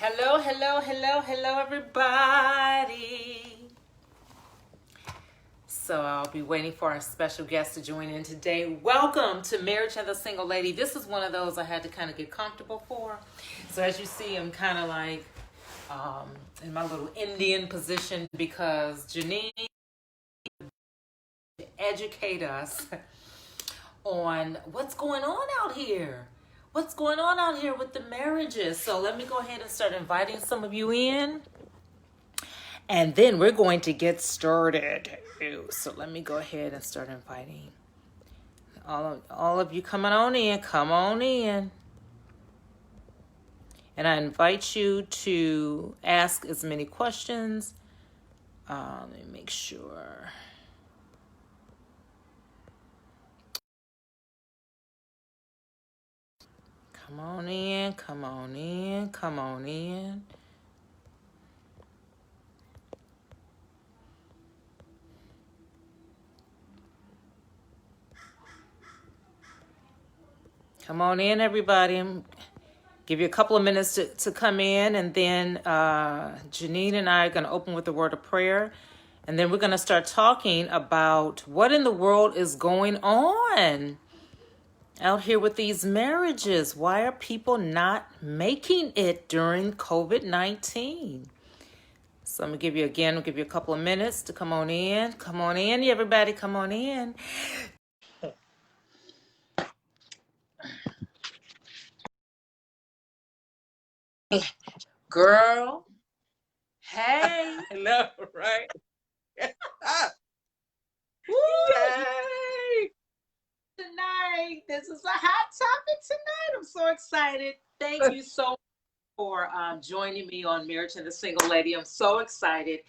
Hello, hello, hello, hello, everybody. So I'll be waiting for our special guest to join in today. Welcome to Marriage and the Single Lady. This is one of those I had to kind of get comfortable for. So as you see, I'm kind of like in my little Indian position because Jenean educate us on what's going on out here. What's going on out here with the marriages? So let me go ahead and start inviting some of you in. And then we're going to get started. So let me go ahead and start inviting all of you coming on in. Come on in. And I invite you to ask as many questions. Let me make sure. Come on in, come on in, come on in. Come on in, everybody. Give you a couple of minutes to come in, and then Jenean and I are going to open with a word of prayer. And then we're going to start talking about what in the world is going on out here with these marriages. Why are people not making it during COVID-19? So I'm going to give you a couple of minutes to come on in. Come on in, everybody, come on in. Girl, hey. I know, right? Woo! Yay! Tonight, this is a hot topic tonight. I'm so excited. Thank you so much for joining me on Marriage and the Single Lady. I'm so excited.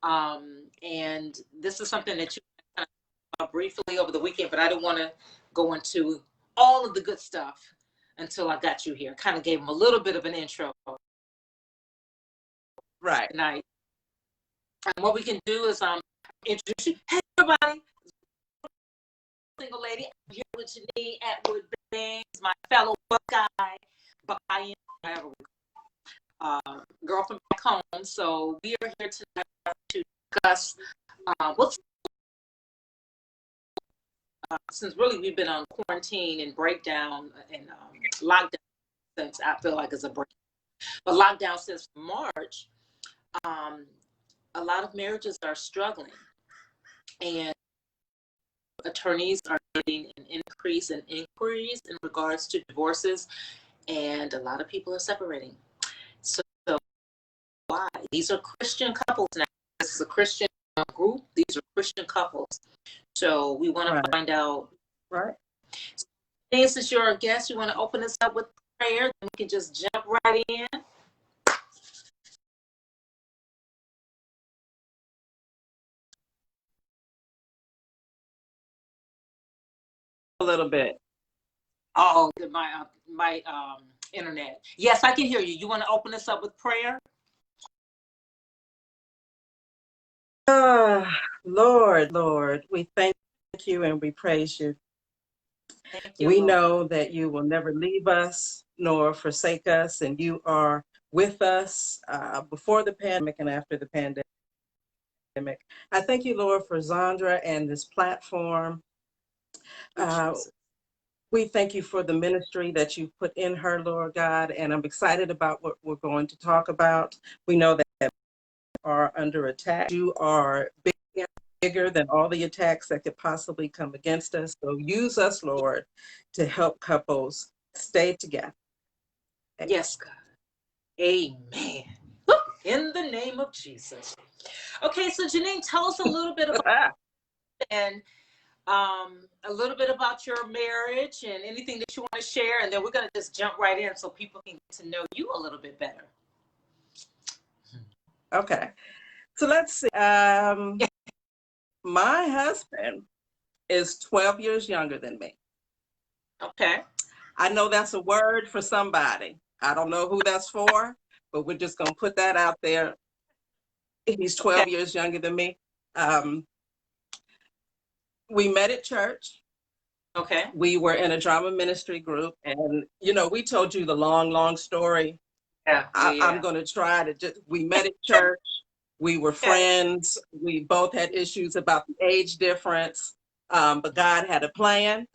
And this is something that you kind of briefly over the weekend, but I didn't want to go into all of the good stuff until I got you here. Kind of gave them a little bit of an intro Right. tonight. And what we can do is introduce you. Hey, everybody. Single Lady. I'm here with Jenean Atwood-Baynes, my fellow Buckeye, girl from back home. So we are here tonight to discuss what's since really we've been on quarantine and breakdown and lockdown since I feel like it's a break, but lockdown since March. A lot of marriages are struggling, and attorneys are getting an increase in inquiries in regards to divorces, and a lot of people are separating. So why? These are Christian couples now. This is a Christian group. These are Christian couples. So we want to find out. Right. So, this is your guest. You want to open us up with prayer? Then we can just jump right in. A little bit. Oh, my internet. Yes, I can hear you. You want to open us up with prayer? Lord, we thank you and we praise you. Thank you, We Lord. know that you will never leave us nor forsake us, and you are with us before the pandemic and after the pandemic. I thank you, Lord, for Zondra and this platform. We thank you for the ministry that you put in her, Lord God, and I'm excited about what we're going to talk about. We know that are under attack. You are bigger than all the attacks that could possibly come against us. So use us, Lord, to help couples stay together. Yes, God. Amen. In the name of Jesus. Okay, so Jenean, tell us a little bit about and a little bit about your marriage and anything that you want to share, and then we're going to just jump right in so people can get to know you a little bit better. Okay, so let's see. My husband is 12 years younger than me. Okay. I know that's a word for somebody. I don't know who that's for, but we're just going to put that out there. He's 12 years younger than me. We met at church. Okay. We were in a drama ministry group, and we told you the long story Yeah, I'm yeah. going to try to just, we met at church. We were Okay. friends. We both had issues about the age difference, but God had a plan.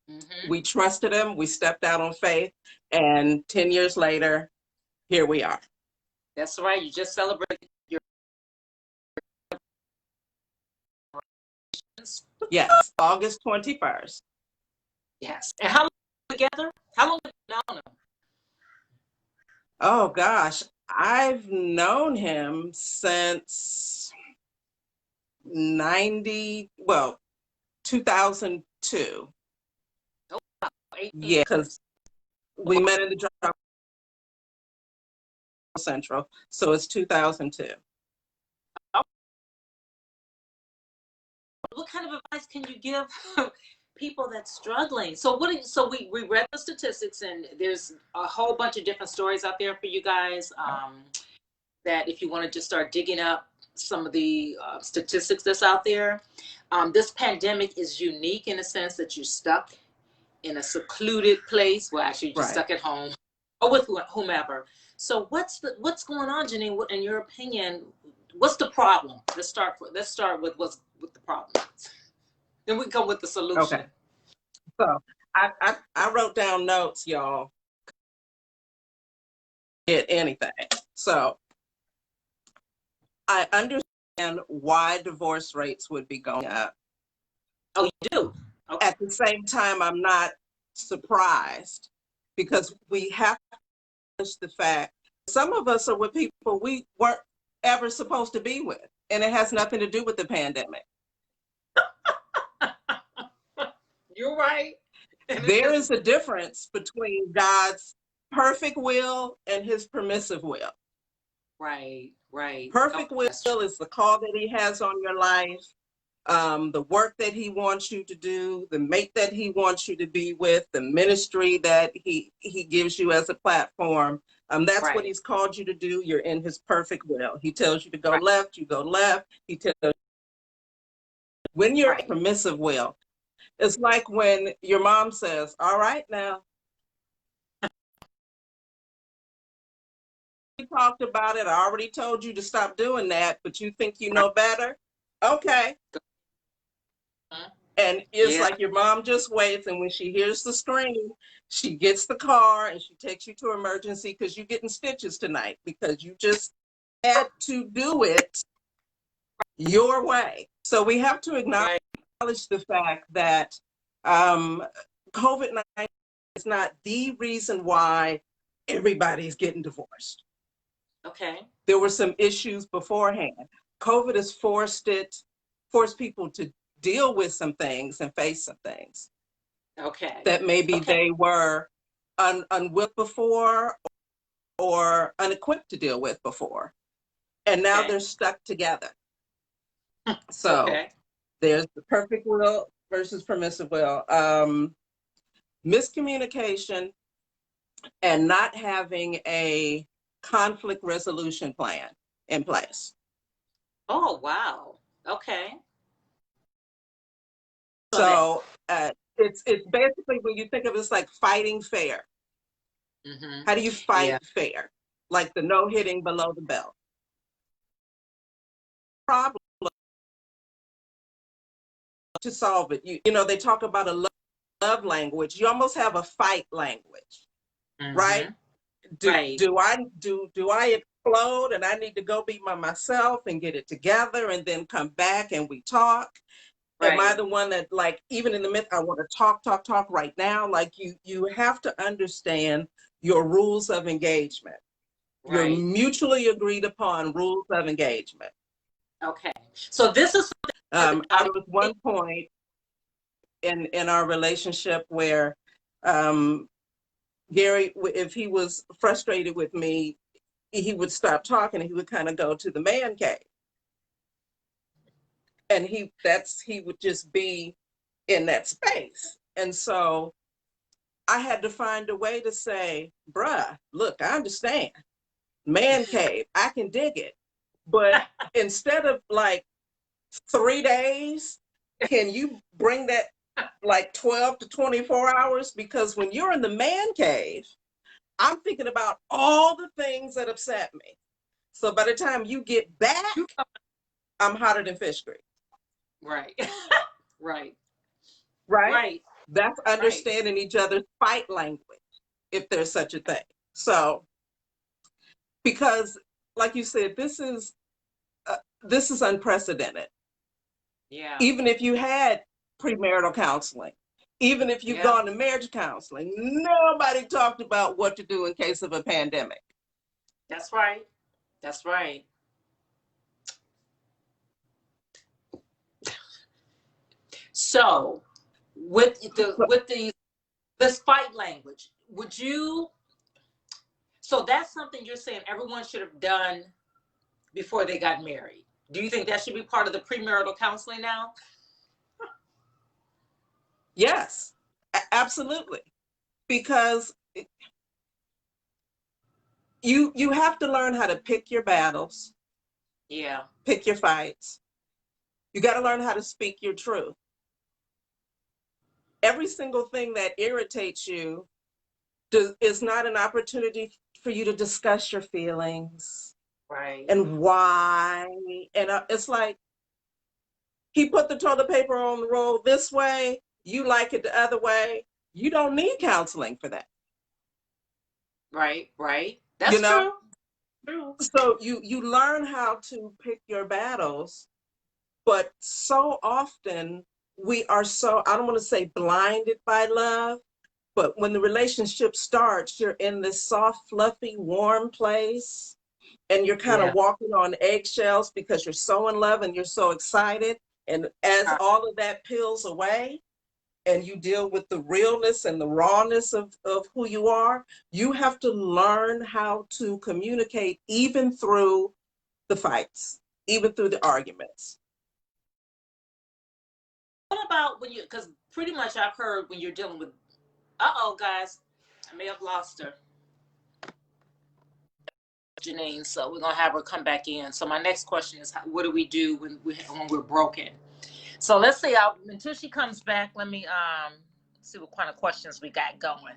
Mm-hmm. We trusted him. We stepped out on faith. And 10 years later, here we are. That's right. You just celebrated your. Yes, August 21st. Yes. And how long together? How long have you known him? Oh gosh, I've known him since 2002. Oh, wow, 18 Yeah, because years. we met in the Drop Central, so it's 2002. What kind of advice can you give people that's struggling? So so we read the statistics, and there's a whole bunch of different stories out there for you guys, that if you want to just start digging up some of the statistics that's out there. This pandemic is unique in the sense that you're stuck in a secluded place. Well, actually, you're just Right. stuck at home or with whomever. So what's going on, Jenean? What, in your opinion, what's the problem? Let's start with what's with the problem. Then we come with the solution. Okay. So I wrote down notes, y'all. Hit anything. So I understand why divorce rates would be going up. Oh, you do? Okay. At the same time, I'm not surprised because we have to acknowledge the fact some of us are with people we weren't ever supposed to be with, and it has nothing to do with the pandemic. You're right. There is a difference between God's perfect will and his permissive will. Right, right. Perfect Oh, will is the call that he has on your life, the work that he wants you to do, the mate that he wants you to be with, the ministry that he gives you as a platform. That's what he's called you to do. You're in his perfect will. He tells you to go left, you go left. He tells you when you're permissive will. It's like when your mom says, all right now, we talked about it. I already told you to stop doing that, but you think you know better? Okay. And it's like your mom just waits, and when she hears the scream, she gets the car and she takes you to emergency because you're getting stitches tonight because you just had to do it your way. So we have to acknowledge the fact that COVID-19 is not the reason why everybody's getting divorced. Okay. There were some issues beforehand. COVID has forced people to deal with some things and face some things. Okay. That maybe they were unwilling before or unequipped to deal with before. And now they're stuck together. So there's the perfect will versus permissive will. Miscommunication and not having a conflict resolution plan in place. Oh, wow. Okay. So it's basically, when you think of it, it's like fighting fair. Mm-hmm. How do you fight fair? Like the no hitting below the belt. Problem to solve it. You know, they talk about a love language. You almost have a fight language, right? Do I explode and I need to go be by myself and get it together and then come back and we talk? Am I the one that, like, even in the midst, I want to talk right now? Like, you have to understand your rules of engagement. Your mutually agreed upon rules of engagement. Okay. So this is I was one point in our relationship where Gary, if he was frustrated with me, he would stop talking and he would kind of go to the man cave. And he would just be in that space. And so I had to find a way to say, bruh, look, I understand. Man cave, I can dig it. But instead of like 3 days, can you bring that like 12 to 24 hours? Because when you're in the man cave, I'm thinking about all the things that upset me. So by the time you get back, I'm hotter than fish grease. Right. Right. Right? Right. That's Right. understanding each other's fight language, if there's such a thing. So, because, like you said, this is unprecedented. Yeah. Even if you had premarital counseling, even if you've Yeah. gone to marriage counseling, nobody talked about what to do in case of a pandemic. That's right. That's right. So, with this fight language, would you? So that's something you're saying everyone should have done before they got married. Do you think that should be part of the premarital counseling now? Yes, absolutely. Because you have to learn how to pick your battles, Yeah. pick your fights. You got to learn how to speak your truth. Every single thing that irritates you is not an opportunity for you to discuss your feelings Right. and why. And it's like, he put the toilet paper on the roll this way, you like it the other way. You don't need counseling for that. Right. Right. You That's know? true. True. So you learn how to pick your battles, but so often we are so, I don't want to say blinded by love, but when the relationship starts, you're in this soft, fluffy, warm place, and you're kind Yeah. of walking on eggshells because you're so in love and you're so excited. And as all of that peels away and you deal with the realness and the rawness of who you are, you have to learn how to communicate even through the fights, even through the arguments. What about when you? Because pretty much I've heard when you're dealing with. Uh-oh, guys, I may have lost her, Jenean. So we're gonna have her come back in. So my next question is, what do we do when we're broken? So let's see. Until she comes back, let me see what kind of questions we got going.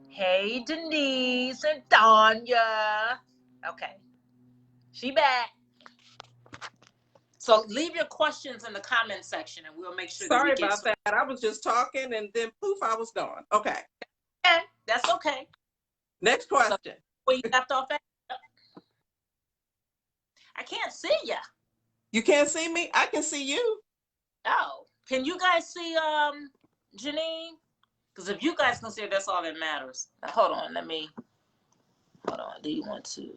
Hey, Denise and Tanya. Okay, she back. So leave your questions in the comment section, and we'll make sure that we Sorry get about that. I was just talking and then poof, I was gone. Okay. Okay, that's okay. Next question. So, where you left off at? I can't see ya. You can't see me? I can see you. Oh, can you guys see Jenean? Because if you guys can see her, that's all that matters. Now, hold on. Do you want to?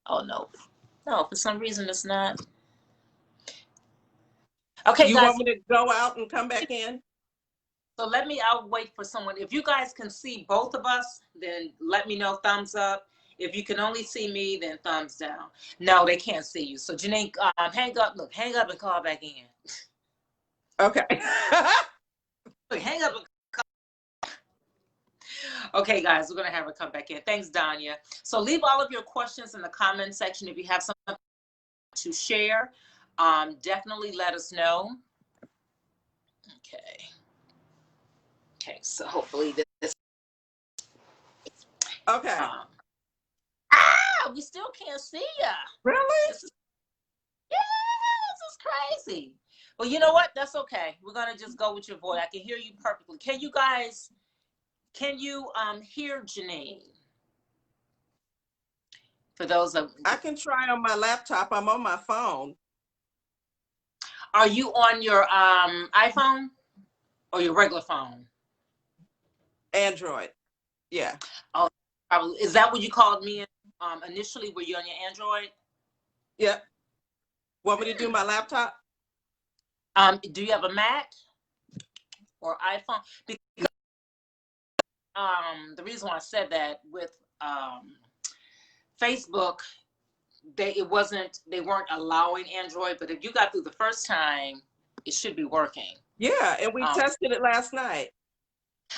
Oh, no. No, for some reason it's not. Okay, you guys. Want me to go out and come back in? So I'll wait for someone. If you guys can see both of us, then let me know, thumbs up. If you can only see me, then thumbs down. No, they can't see you. So Jenean, hang up and call back in. Okay. Look, hang up and call. Okay, guys, we're going to have her come back in. Thanks, Danya. So leave all of your questions in the comment section. If you have something to share, definitely let us know. Okay, so hopefully this. Okay. We still can't see ya. Really? This is crazy. Well, you know what? That's okay. We're going to just go with your voice. I can hear you perfectly. Can you hear Jenean? For those of I can try on my laptop. I'm on my phone. Are you on your iPhone or your regular phone? Android. Yeah. Oh, probably. Is that what you called me initially? Were you on your Android? Yep. Want me to do my laptop? Do you have a Mac or iPhone? Because the reason why I said that with Facebook, they weren't allowing Android, but if you got through the first time, it should be working. Yeah, and we tested it last night.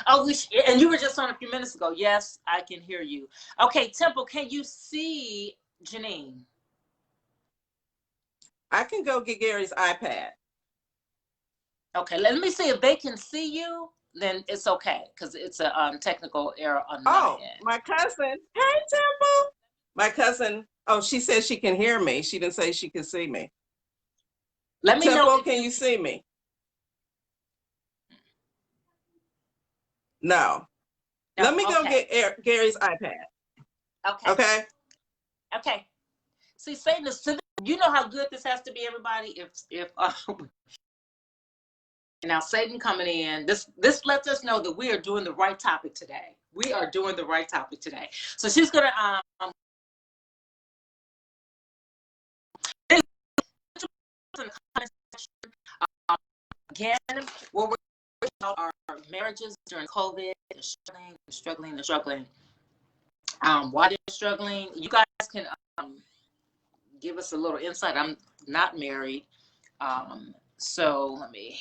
Oh, and you were just on a few minutes ago. Yes, I can hear you. Okay, Temple, can you see Jenean? I can go get Gary's iPad. Okay, let me see if they can see you. then it's okay because it's a technical error on Oh, my end. my cousin. Hey, Temple. My cousin. Oh, she says she can hear me. She didn't say she can see me. Let me Temple, know. can you see me? No. No, Let me go okay. get Gary's iPad. Okay. Okay. Okay. See, Satan is, you know how good this has to be, everybody. If now Satan coming in, this lets us know that we are doing the right topic today. We are doing the right topic today. So she's gonna again, we're about our marriages during COVID. They're struggling. Why they're struggling? You guys can give us a little insight. I'm not married, so let me.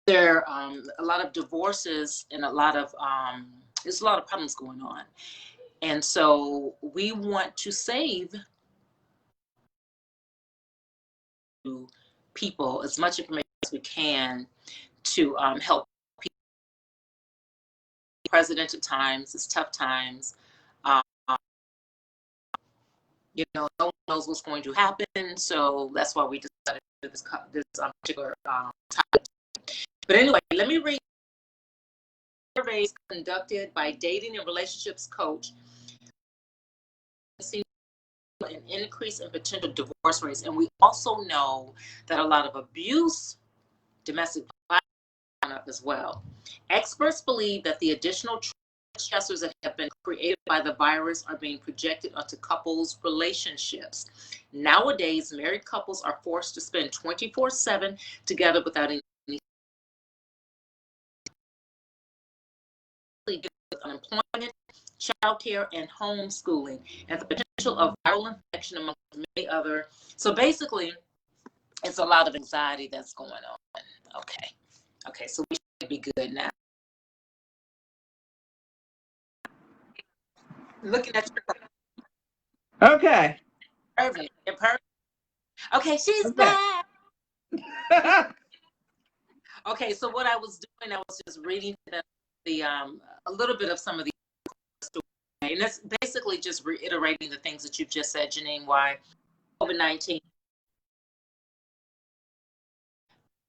There are a lot of divorces and there's a lot of problems going on, and so we want to save people as much information as we can to help people. Unprecedented times, it's tough times. You know, no one knows what's going to happen, so that's why we decided to do this particular topic. But anyway, let me read surveys conducted by dating and relationships coach. An increase in potential divorce rates, and we also know that a lot of abuse, domestic violence, up as well. Experts believe that the additional stressors that have been created by the virus are being projected onto couples' relationships. Nowadays, married couples are forced to spend 24/7 together without any unemployment, childcare, and homeschooling, and the potential of viral infection among many other. So basically, it's a lot of anxiety that's going on. Okay, so we should be good now. Looking at your Okay. perfect. Okay, she's back. Okay, so what I was doing, I was just reading the a little bit of some of the stories, and it's basically just reiterating the things that you've just said, Jenean. Why COVID-19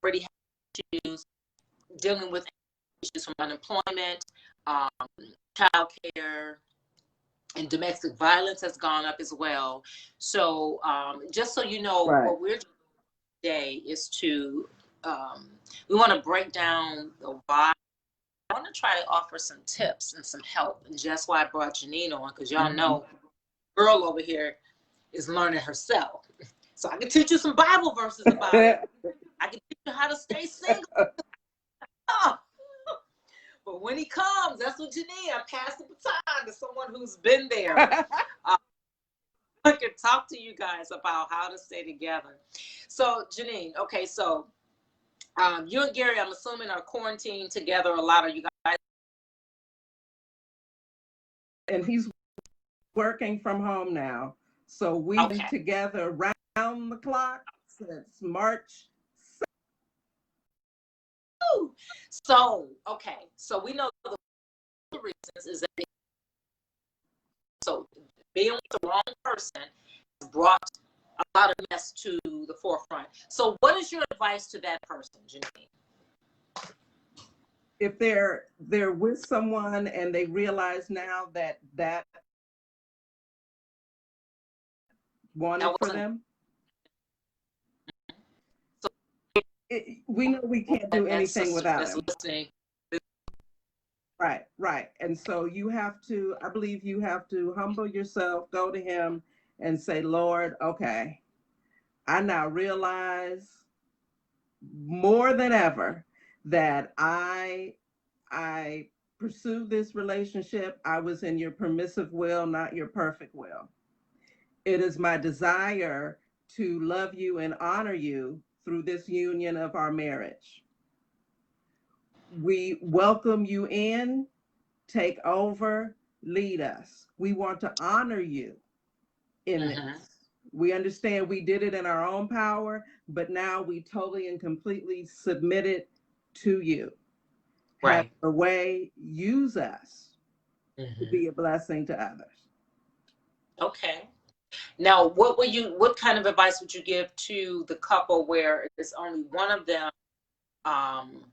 already has issues, dealing with issues from unemployment, child care, and domestic violence has gone up as well. So just so you know, Right. what we're doing today is to we want to break down the why. I want to try to offer some tips and some help, and that's why I brought Jenean on, because y'all know, girl over here is learning herself. So I can teach you some Bible verses about it. I can teach you how to stay single. But when he comes, that's what Jenean, I pass the baton to someone who's been there. I can talk to you guys about how to stay together. So Jenean, okay, so you and Gary, I'm assuming, are quarantined together. A lot of you guys. And he's working from home now. So we've been together round the clock since March. So, okay. So we know the reasons is that so being with the wrong person brought a lot of mess to the forefront. So what is your advice to that person, Jenean? If they're with someone and they realize now that wanted for them, so we know we can't do anything without him. Right. And so you have to, I believe you have to humble yourself, go to him and say, Lord, okay, I now realize more than ever that I pursued this relationship. I was in your permissive will, not your perfect will. It is my desire to love you and honor you through this union of our marriage. We welcome you in, take over, lead us. We want to honor you in this. We understand we did it in our own power, but now we totally and completely submit it to you. have Right. a way, use us to Hmm. be a blessing to others. Okay. Now, what kind of advice would you give to the couple where it's only one of them um,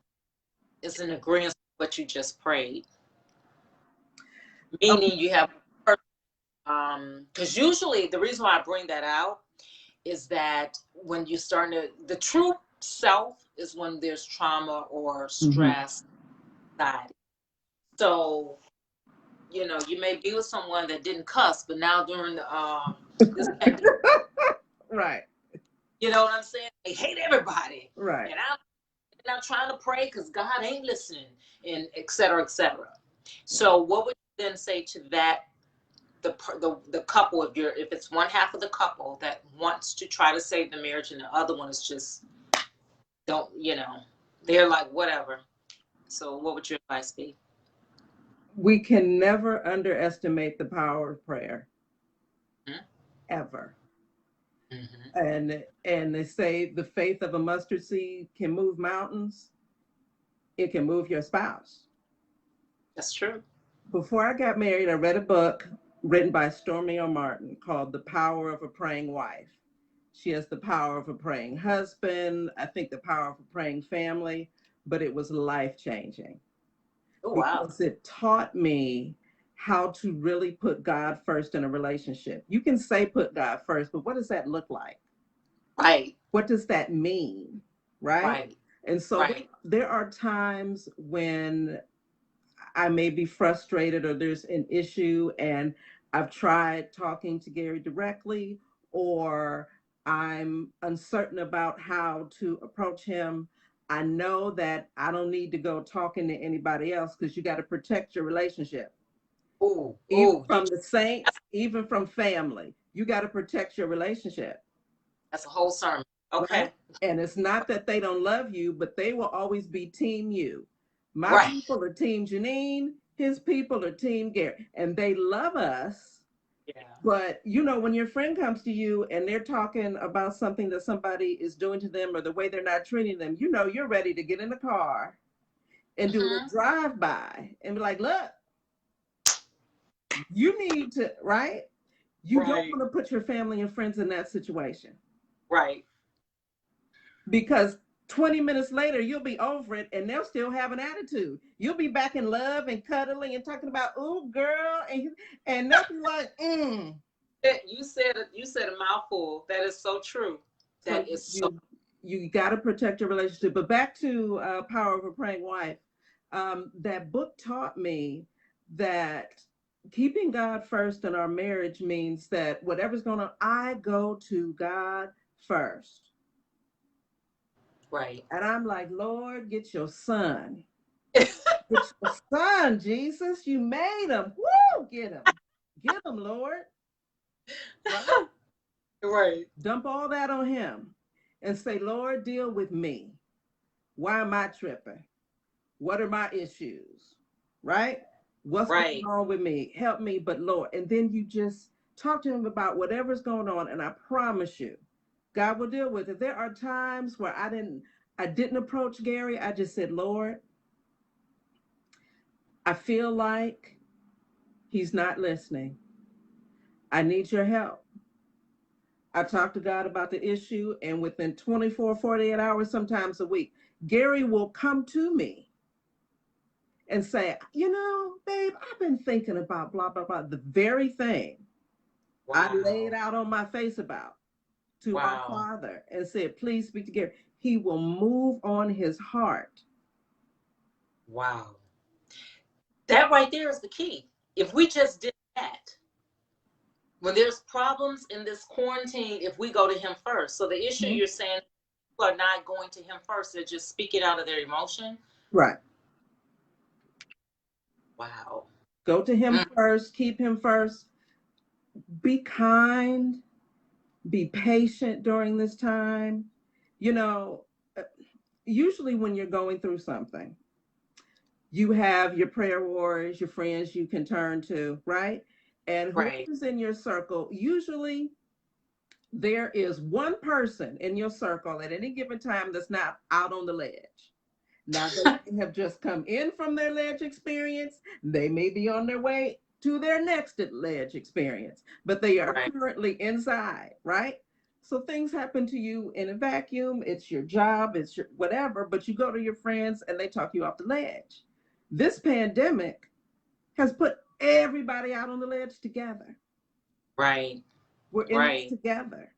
is in agreement with what you just prayed? Okay. Meaning you have, because usually the reason why I bring that out is that when you start to, the true self is when there's trauma or Mm-hmm. stress, anxiety. So, you may be with someone that didn't cuss, but now during this pandemic, Right. you know what I'm saying? They hate everybody. Right. And I'm not trying to pray because God ain't listening, and et cetera, et cetera. Right. So what would you then say to that, the couple, if it's one half of the couple that wants to try to save the marriage and the other one is just don't, they're like whatever. So what would your advice be? We can never underestimate the power of prayer, ever. Mm-hmm. And they say the faith of a mustard seed can move mountains. It can move your spouse. That's true. Before I got married, I read a book written by Stormy O. Martin called The Power of a Praying Wife. She has the power of a praying husband, I think the power of a praying family, but it was life changing Oh wow. because it taught me how to really put God first in a relationship. You can say put God first, but what does that look like? Right. What does that mean? Right? Right. And so Right. there are times when I may be frustrated or there's an issue and I've tried talking to Gary directly, or I'm uncertain about how to approach him. I know that I don't need to go talking to anybody else because you got to protect your relationship. Oh, Even oh, from the saints, even from family, you got to protect your relationship. that's a whole sermon. Right? Okay. And it's not that they don't love you, but they will always be team you. My Right. people are team Jenean, his people are team Gary, and they love us. Yeah. But when your friend comes to you and they're talking about something that somebody is doing to them or the way they're not treating them, you're ready to get in the car and do a Mm-hmm. drive by and be like, look, you need to, right? You don't Right. want to put your family and friends in that situation. Right. Because 20 minutes later you'll be over it and they'll still have an attitude. You'll be back in love and cuddling and talking about, oh girl, and they'll be like, You said a mouthful. That is so true. So That is so you got to protect your relationship. But back to Power of a Praying Wife, that book taught me that keeping God first in our marriage means that whatever's going on, I go to God first. right. And I'm like, Lord, get your son. Get your son, Jesus. You made him. Woo! Get him. Get him, Lord. Right? Right. Dump all that on him and say, Lord, deal with me. Why am I tripping? What are my issues? Right? What's going Right. on with me? Help me, but Lord. And then you just talk to him about whatever's going on. And I promise you, God will deal with it. There are times where I didn't approach Gary. I just said, Lord, I feel like he's not listening. I need your help. I talked to God about the issue, and within 24, 48 hours, sometimes a week, Gary will come to me and say, babe, I've been thinking about blah, blah, blah, the very thing I laid Wow. out on my face about to our Wow. Father and said, please speak to Gary. He will move on his heart. Wow. That right there is the key. If we just did that, when there's problems in this quarantine, if we go to him first. So the issue Mhm. you're saying, people are not going to him first, they're just speaking out of their emotion. Right. Wow. Go to him Mm. first, keep him first, be kind, be patient during this time. You know, uh, Usually when you're going through something, you have your prayer warriors, your friends you can turn to, right? And Right. whoever's in your circle, usually there is one person in your circle at any given time that's not out on the ledge. Now, they may have just come in from their ledge experience. They may be on their way to their next ledge experience, but they are Right. currently inside, right? So things happen to you in a vacuum. It's your job, it's your whatever, but you go to your friends and they talk you off the ledge. This pandemic has put everybody out on the ledge together. Right. We're in this Right. together.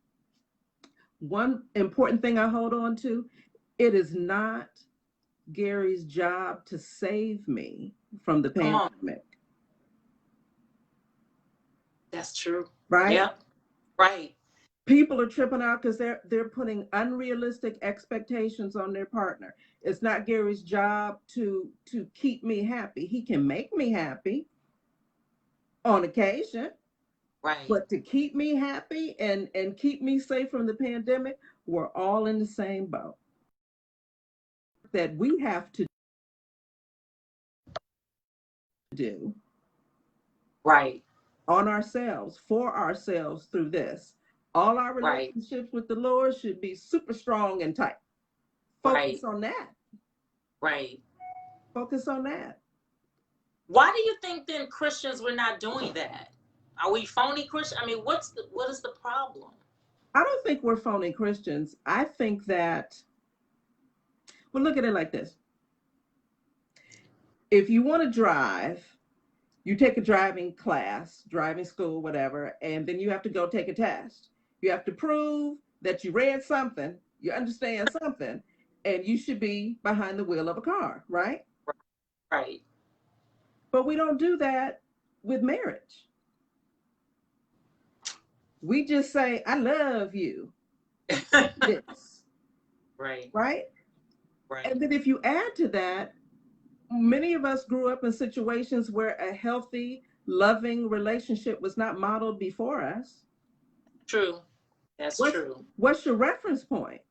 One important thing I hold on to, it is not Gary's job to save me from the Come on. pandemic, That's true. right? Yep. Right. People are tripping out because they're putting unrealistic expectations on their partner. It's not Gary's job to keep me happy. He can make me happy on occasion, Right. but to keep me happy and keep me safe from the pandemic, we're all in the same boat. That we have to do Right. on ourselves, for ourselves through this. All our Right. relationships with the Lord should be super strong and tight. Right. Focus on that. Right. Focus on that. Why do you think then Christians were not doing that? Are we phony Christians? I mean, what is the problem? I don't think we're phony Christians. I think that, well, look at it like this. If you want to drive, you take a driving class, driving school, whatever, and then you have to go take a test. You have to prove that you read something, you understand something, and you should be behind the wheel of a car, right? Right. But we don't do that with marriage. We just say, I love you. This, Right. right? Right. And then if you add to that, many of us grew up in situations where a healthy, loving relationship was not modeled before us. True. That's true. What's your reference point?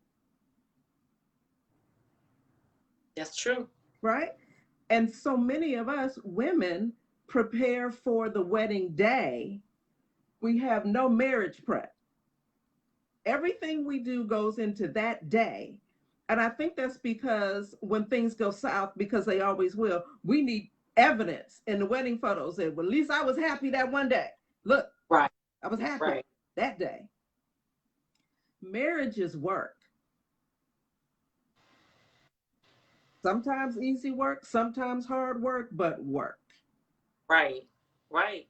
That's true. Right? And so many of us women prepare for the wedding day. We have no marriage prep. Everything we do goes into that day. And I think that's because when things go south, because they always will, we need evidence in the wedding photos that, well, at least I was happy that one day. Look, Right. I was happy Right. that day. Marriage is work. Sometimes easy work, sometimes hard work, but work. Right. Right.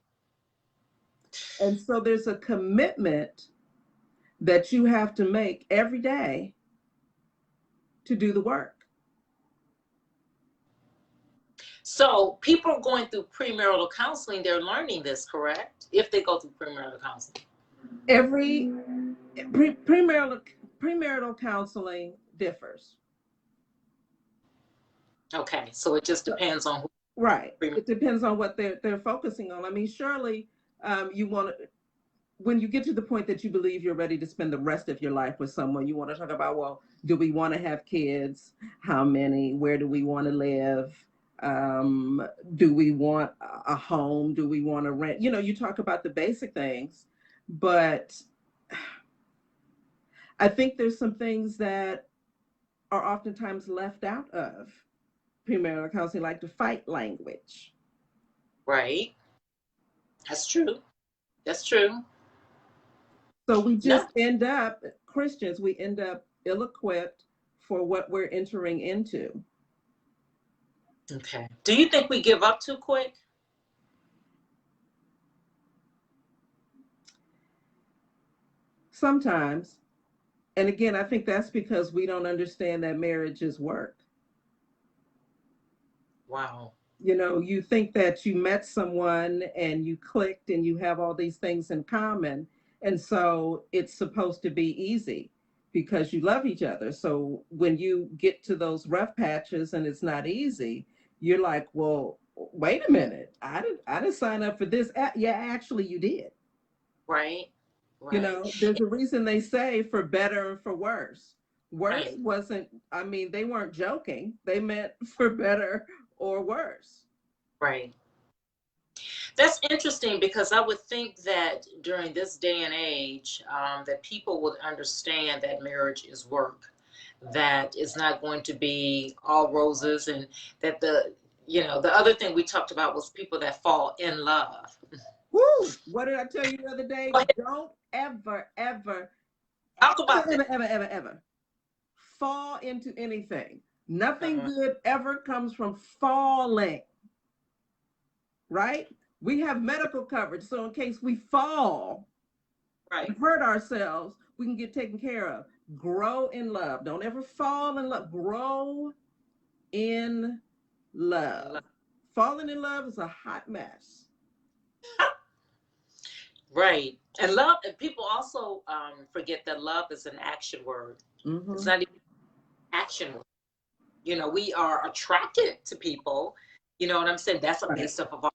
And so there's a commitment that you have to make every day to do the work. So people going through premarital counseling, they're learning this, correct? If they go through premarital counseling. Every premarital counseling differs. Okay, so it just depends on who. Right. It depends on what they're focusing on. I mean, surely you want to, when you get to the point that you believe you're ready to spend the rest of your life with someone, you want to talk about, well, do we want to have kids? How many? Where do we want to live? Do we want a home? Do we want to rent? You know, you talk about the basic things, but I think there's some things that are oftentimes left out of premarital counseling, like the fight language. Right. That's true. That's true. So we No. just end up, Christians, we end up ill-equipped for what we're entering into. Okay. Do you think we give up too quick? Sometimes. And again, I think that's because we don't understand that marriage is work. Wow. You know, you think that you met someone and you clicked and you have all these things in common. And so it's supposed to be easy because you love each other. So when you get to those rough patches and it's not easy, you're like, well, wait a minute. I didn't sign up for this. Yeah, actually you did. Right. You Right. know, there's a reason they say for better and for worse. Worse Right. wasn't, I mean, they weren't joking. They meant for better or worse. Right. That's interesting because I would think that during this day and age, that people would understand that marriage is work. that it's not going to be all roses, and that the other thing we talked about was people that fall in love. Woo! What did I tell you the other day? Go ahead. Don't ever, ever, Talk about ever, that. ever, ever, ever, ever fall into anything. Nothing Uh-huh. good ever comes from falling, right? We have medical coverage, so in case we fall Right. and hurt ourselves, we can get taken care of. Grow in love. Don't ever fall in love. Grow in love. Falling in love is a hot mess. Right. And love, and people also forget that love is an action word. Mm-hmm. It's not even action word. We are attracted to people. You know what I'm saying? That's based off of our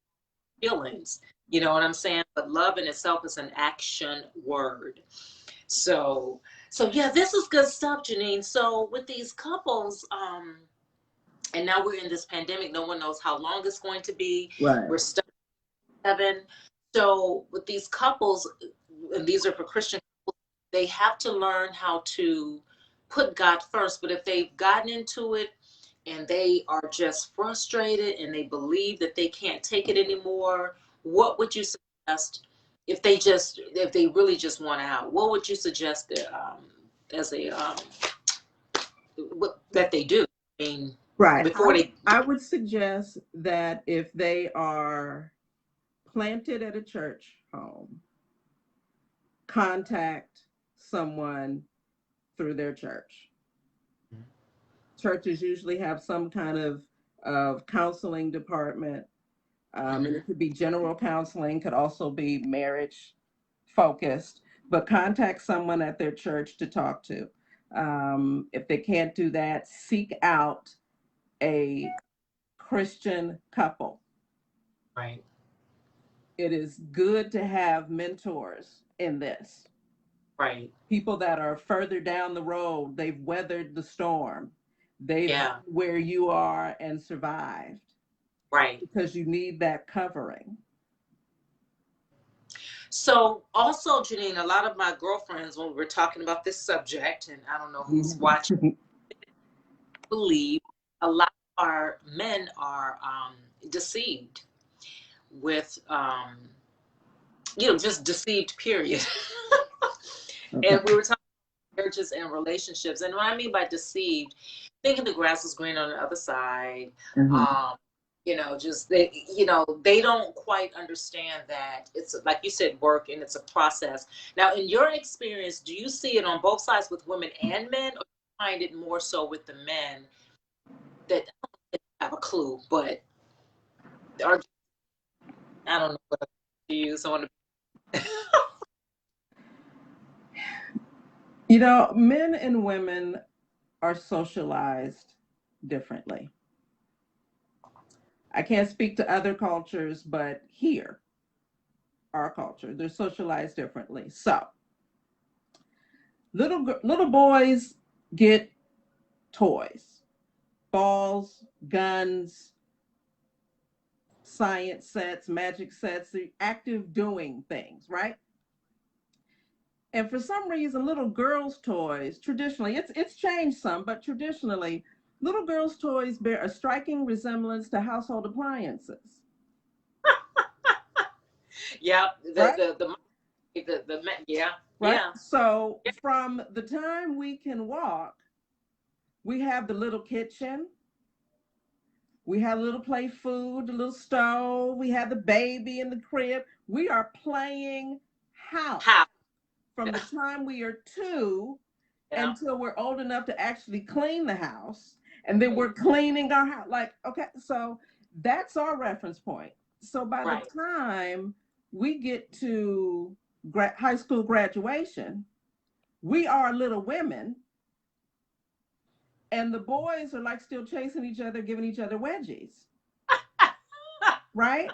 feelings. You know what I'm saying? But love in itself is an action word. So yeah, this is good stuff, Jenean. So with these couples, and now we're in this pandemic, no one knows how long it's going to be. Right. We're stuck in heaven. So with these couples, and these are for Christian couples, they have to learn how to put God first. But if they've gotten into it and they are just frustrated and they believe that they can't take it anymore, what would you suggest if they really just want out? What would you suggest as a that they do? I mean, Right. before they. I would suggest that if they are planted at a church home, contact someone through their church. Churches usually have some kind of counseling department. And it could be general counseling, could also be marriage focused, but contact someone at their church to talk to. If they can't do that, seek out a Christian couple. Right. It is good to have mentors in this. Right. People that are further down the road, they've weathered the storm. They've been where you are and survived. Right. Because you need that covering. So also, Jenean, a lot of my girlfriends, when we were talking about this subject, and I don't know who's watching, believe a lot of our men are deceived with, just deceived, period. And we were talking about marriages and relationships. And what I mean by deceived, thinking the grass is green on the other side. Just they don't quite understand that it's, like you said, work, and it's a process. Now, in your experience, do you see it on both sides with women and men, or do you find it more so with the men that have a clue, but are, I don't know what to use on men and women are socialized differently. I can't speak to other cultures, but here, our culture, they're socialized differently. So, little boys get toys, balls, guns, science sets, magic sets, the active doing things, right? And for some reason, little girls' toys, traditionally, it's changed some, but traditionally, little girls' toys bear a striking resemblance to household appliances. Yeah, right? Yeah, Right. yeah. So from the time we can walk, we have the little kitchen, we have a little play food, the little stove, we have the baby in the crib. We are playing house How? from the time we are 2 until we're old enough to actually clean the house. And then we're cleaning our house. Like, okay, so that's our reference point. So by the time we get to high school graduation, we are little women, and the boys are like still chasing each other, giving each other wedgies. Right?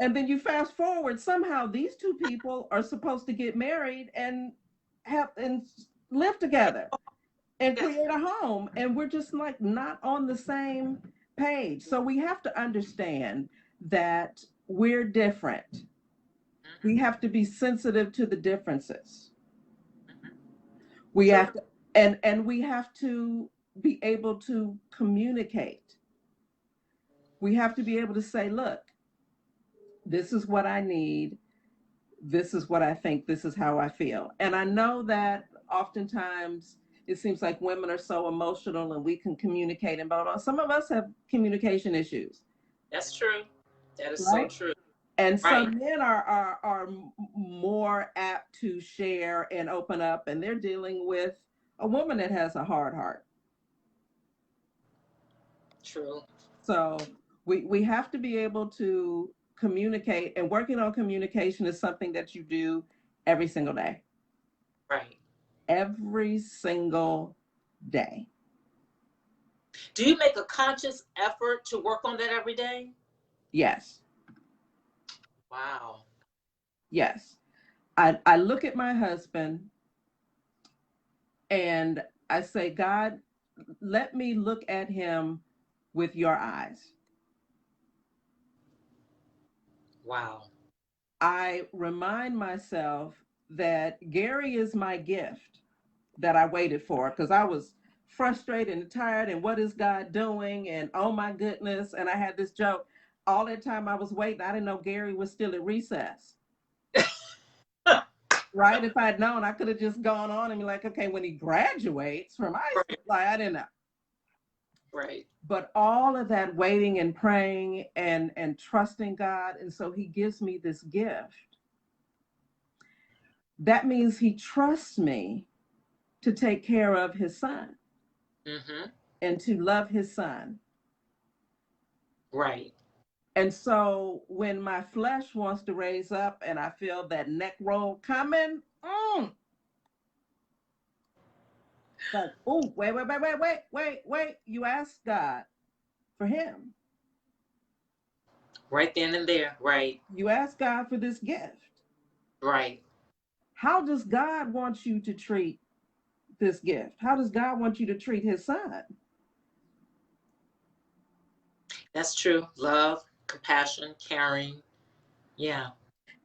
And then you fast forward, somehow these two people are supposed to get married and live together and create a home, and we're just like not on the same page. So we have to understand that we're different. We have to be sensitive to the differences. We have to And we have to be able to communicate. We have to be able to say, look, this is what I need. This is what I think. This is how I feel. And I know that oftentimes it seems like women are so emotional and we can communicate and blah, blah. Some of us have communication issues. That's true. That is so Right. true. And so Right. men are more apt to share and open up, and they're dealing with a woman that has a hard heart. True. So we have to be able to communicate, and working on communication is something that you do every single day. Right. Every single day. Do you make a conscious effort to work on that every day? Yes. Wow. Yes. I look at my husband and I say, God, let me look at him with your eyes. Wow. I remind myself that Gary is my gift that I waited for, because I was frustrated and tired and what is God doing and oh my goodness. And I had this joke all that time I was waiting. I didn't know Gary was still at recess. Right? If I had known, I could have just gone on and be like, okay, when he graduates from high school, like, I didn't know. Right. But all of that waiting and praying and trusting God, and so he gives me this gift. That means he trusts me to take care of his son. Mm-hmm. And to love his son. Right. And so when my flesh wants to raise up and I feel that neck roll coming, like, oh, wait. You ask God for him. Right then and there. Right. You ask God for this gift. Right. How does God want you to treat this gift? How does God want you to treat his son? That's true. Love, compassion, caring. Yeah.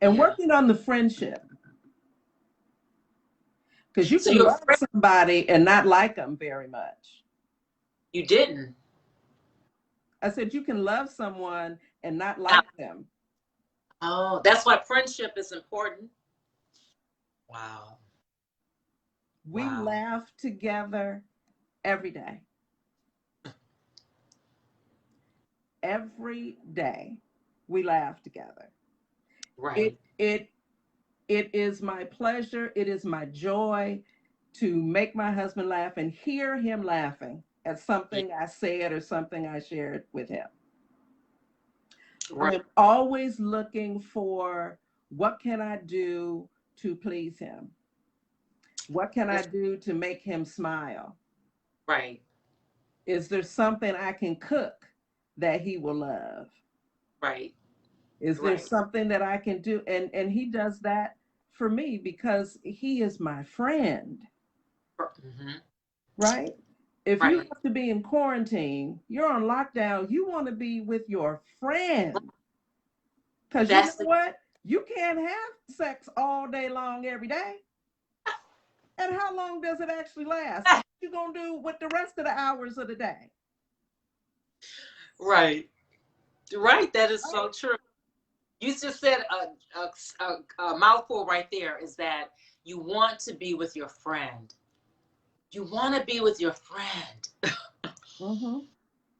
And Yeah. working on the friendship. Because you So can you're love somebody and not like them very much. You didn't. I said you can love someone and not like them. Oh, that's why friendship is important. Wow. We laugh together every day. Every day we laugh together. Right. It is my pleasure, it is my joy to make my husband laugh and hear him laughing at something I said or something I shared with him. Right. I'm always looking for what can I do to please him? What can I do to make him smile? Right. Is there something I can cook that he will love? Right. Is there something that I can do? And he does that for me because he is my friend. Mm-hmm. Right? If you Right. have to be in quarantine, you're on lockdown, you want to be with your friend. Because you know what? You can't have sex all day long every day. And how long does it actually last? What you gonna do with the rest of the hours of the day? Right. Right. That is so true. You just said a mouthful right there, is that you want to be with your friend. You want to be with your friend. Mm-hmm.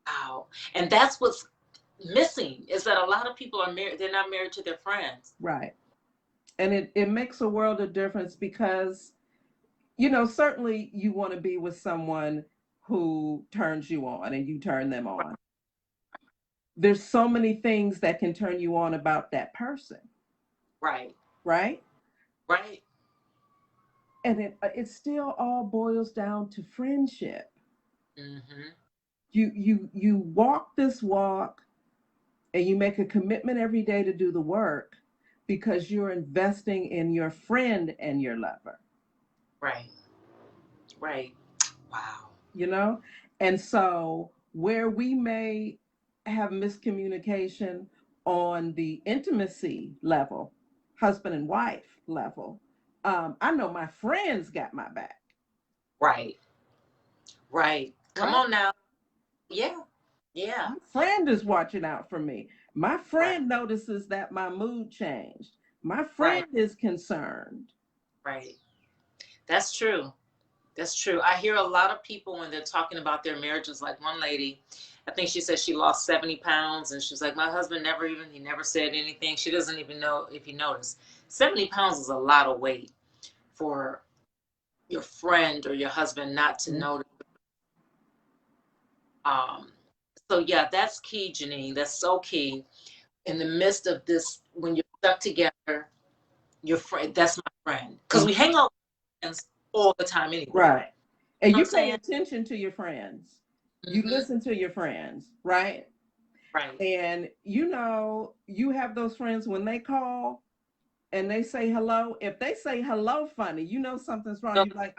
Wow. And that's what's missing, is that a lot of people are married. They're not married to their friends. Right. And it makes a world of difference because, you know, certainly you want to be with someone who turns you on and you turn them on. There's so many things that can turn you on about that person. Right. Right? Right. And it still all boils down to friendship. Mm-hmm. You walk this walk and you make a commitment every day to do the work because you're investing in your friend and your lover. Right. Right. Wow. You know? And so where we may have miscommunication on the intimacy level, husband and wife level, I know my friends got my back. Right. Right. Come right? on now. Yeah. Yeah. My friend is watching out for me. My Right. friend notices that my mood changed. My Right. friend is concerned. Right. That's true. That's true. I hear a lot of people when they're talking about their marriages, like one lady, I think she said she lost 70 pounds and she's like, my husband he never said anything. She doesn't even know if he noticed. 70 pounds is a lot of weight for your friend or your husband not to Mhm. notice. Um, so yeah, that's key, Jenean. That's so key. In the midst of this, when you're stuck together, your friend, that's my friend. Because we hang out with friends all the time anyway. You know Right. And what I'm you pay saying? attention to your friends. You Mm-hmm. listen to your friends, right? Right. And you know, you have those friends when they call and they say hello. If they say hello funny, you know something's wrong. No, You're like,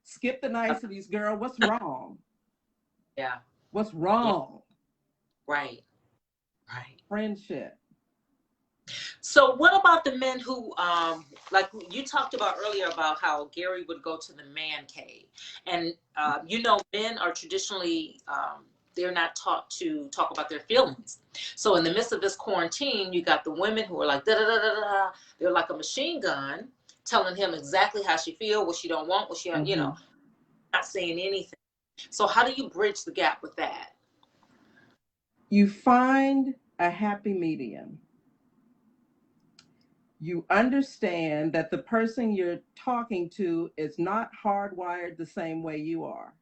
skip the niceties, girl. What's wrong? yeah. What's Yeah. wrong? Right. Right. Friendship. So what about the men who, like you talked about earlier about how Gary would go to the man cave, and you know, men are traditionally they're not taught to talk about their feelings. So in the midst of this quarantine, you got the women who are like da da da da da. They're like a machine gun, telling him exactly how she feel, what she don't want, what she you know, Mhm. not saying anything. So how do you bridge the gap with that? You find a happy medium. You understand that the person you're talking to is not hardwired the same way you are.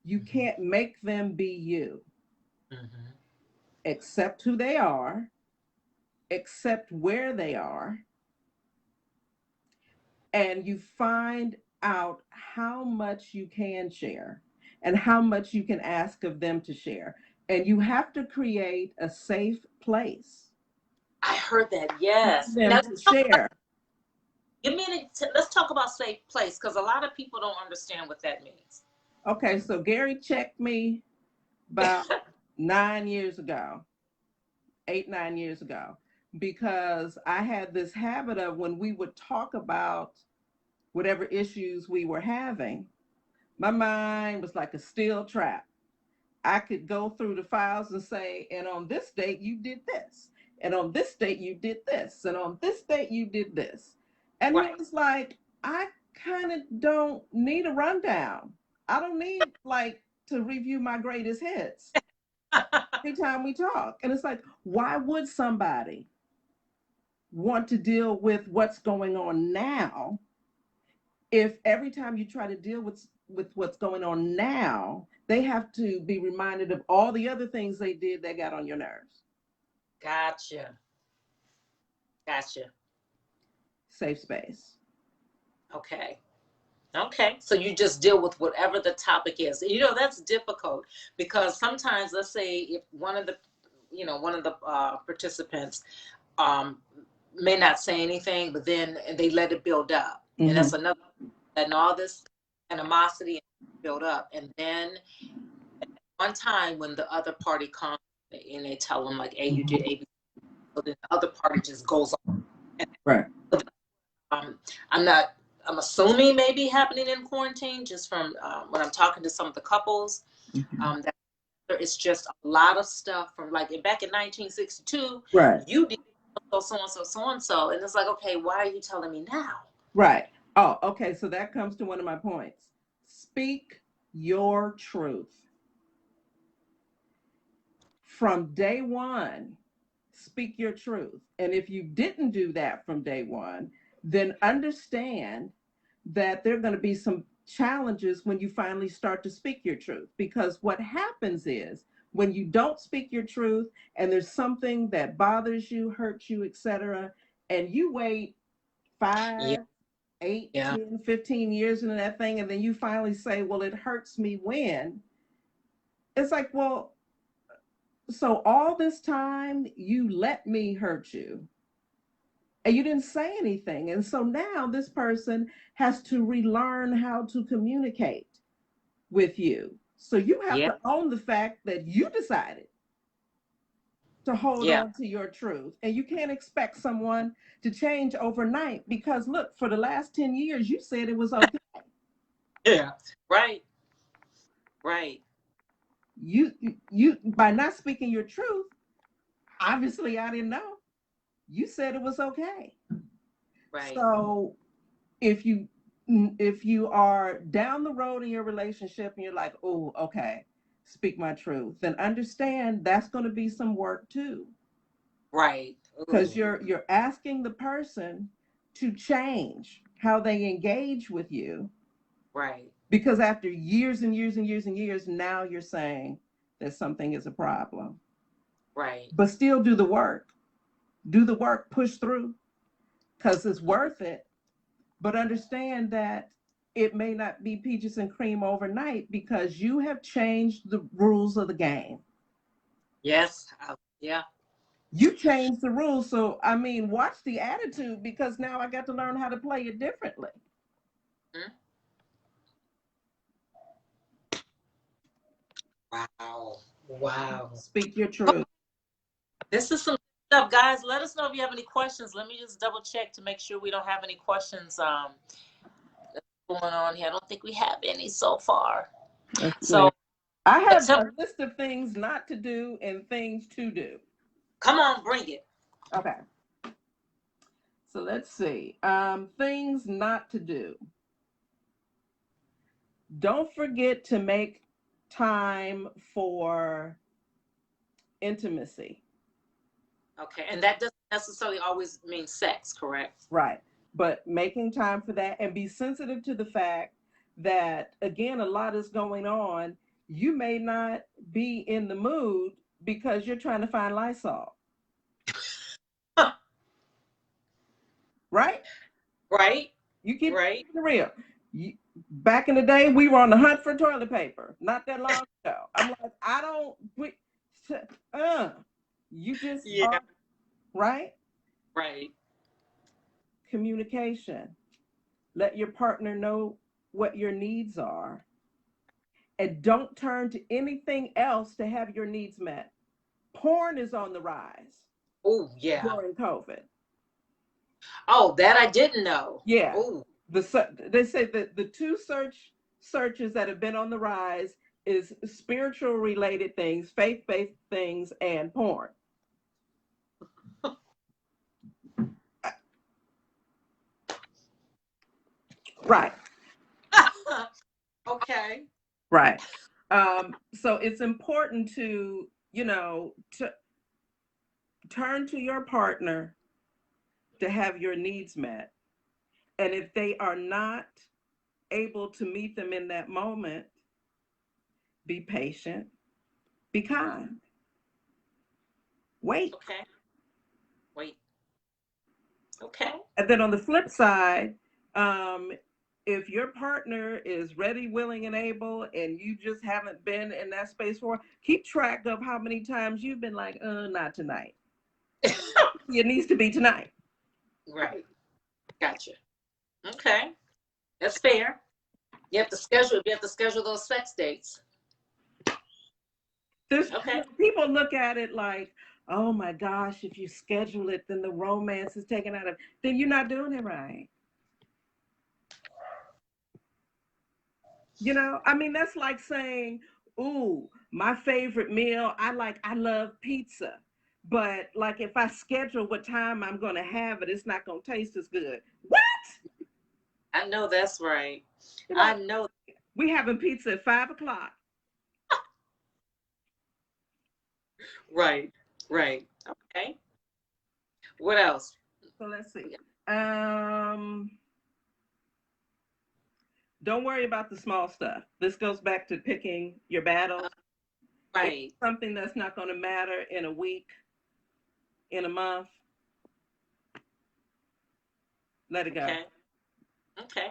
You can't make them be you. Mm-hmm. Accept who they are, accept where they are, and you find out how much you can share and how much you can ask of them to share. And you have to create a safe place I heard that. for Yes. them Now to share. let's talk about safe place because a lot of people don't understand what that means. Okay, so Gary checked me about 9 years ago, 8, 9 years ago, because I had this habit of when we would talk about whatever issues we were having, my mind was like a steel trap. I could go through the files and say, and on this date you did this, and on this date you did this, and on this date you did this. And it Right. was like, I kind of don't need a rundown. I don't need like to review my greatest hits every time we talk. And it's like, why would somebody want to deal with what's going on now if every time you try to deal with what's going on now, they have to be reminded of all the other things they did that got on your nerves? Gotcha. Gotcha. Safe space. Okay. Okay. So you just deal with whatever the topic is. You know, that's difficult because sometimes, let's say, if one of the, you know, one of the participants um, may not say anything, but then they let it build up. And Mm-hmm. that's another, and all this animosity build up. And then one time when the other party comes and they tell them, like, hey, you did A, B, so then the other party just goes on. And, Right. um, I'm not, I'm assuming maybe happening in quarantine just from when I'm talking to some of the couples. Mm-hmm. That it's just a lot of stuff from like back in 1962, Right. you did so and so, so and so. And it's like, okay, why are you telling me now? Right. Oh, okay. So that comes to one of my points. Speak your truth. From day one, speak your truth. And if you didn't do that from day one, then understand that there are going to be some challenges when you finally start to speak your truth. Because what happens is when you don't speak your truth and there's something that bothers you, hurts you, etc., and you wait Yeah, 5, 8, yeah, 10, 15 years into that thing, and then you finally say, well, it hurts me when. It's like, well, so all this time you let me hurt you and you didn't say anything. And so now this person has to relearn how to communicate with you. So you have yeah, to own the fact that you decided to hold yeah. on to your truth. And you can't expect someone to change overnight because look, for the last 10 years, you said it was okay. Yeah. Right. Right. You by not speaking your truth, obviously I didn't know. You said it was okay. Right. So if you if you are down the road in your relationship and you're like, oh, okay, speak my truth, then understand that's going to be some work too. Right. Because Ooh. you're asking the person to change how they engage with you. Right. Because after years and years and years and years, now you're saying that something is a problem. Right. But still do the work. Do the work, push through, because it's worth it. But understand that it may not be peaches and cream overnight because you have changed the rules of the game. Yes. Yeah. You changed the rules. So, I mean, watch the attitude because now I got to learn how to play it differently. Hmm? Wow. Wow. Speak your truth. This is some stuff, guys. Let us know if you have any questions. Let me just double check to make sure we don't have any questions going on here. I don't think we have any so far. Let's see. So I have a list of things not to do and things to do. come on, bring it. Okay. So let's see. Things not to do. Don't forget to make time for intimacy. Okay, and that doesn't necessarily always mean sex, correct? Right. But making time for that and be sensitive to the fact that, again, a lot is going on. You may not be in the mood because you're trying to find Lysol. Right? Right. You keep Right. it real. Back in the day, we were on the hunt for toilet paper. Not that long ago. I'm like, I don't. You just Yeah. right. Right. Communication. Let your partner know what your needs are, and don't turn to anything else to have your needs met. Porn is on the rise Oh yeah. during COVID. Oh, that I didn't know. Yeah, Oh. they say that the two searches that have been on the rise is spiritual related things, faith-based things, and porn. Right. Okay. Right. So it's important to, to turn to your partner to have your needs met. And if they are not able to meet them in that moment, be patient, be kind, wait. Okay. Wait. Okay. And then on the flip side, um, if your partner is ready, willing, and able, and you just haven't been in that space for, keep track of how many times you've been like, not tonight. It needs to be tonight. Right. Gotcha. Okay. That's fair. You have to schedule those sex dates. Okay. People look at it like, oh my gosh, if you schedule it, then the romance is taken out of, then you're not doing it right. I mean, that's like saying, ooh, my favorite meal, I love pizza. But like if I schedule what time I'm gonna have it, it's not gonna taste as good. What? I know that's right. I know. We having pizza at 5 o'clock. Right. Right. Okay. What else? So let's see. Don't worry about the small stuff. This goes back to picking your battles. Right. It's something that's not going to matter in a week, in a month. Let it go. Okay. Okay.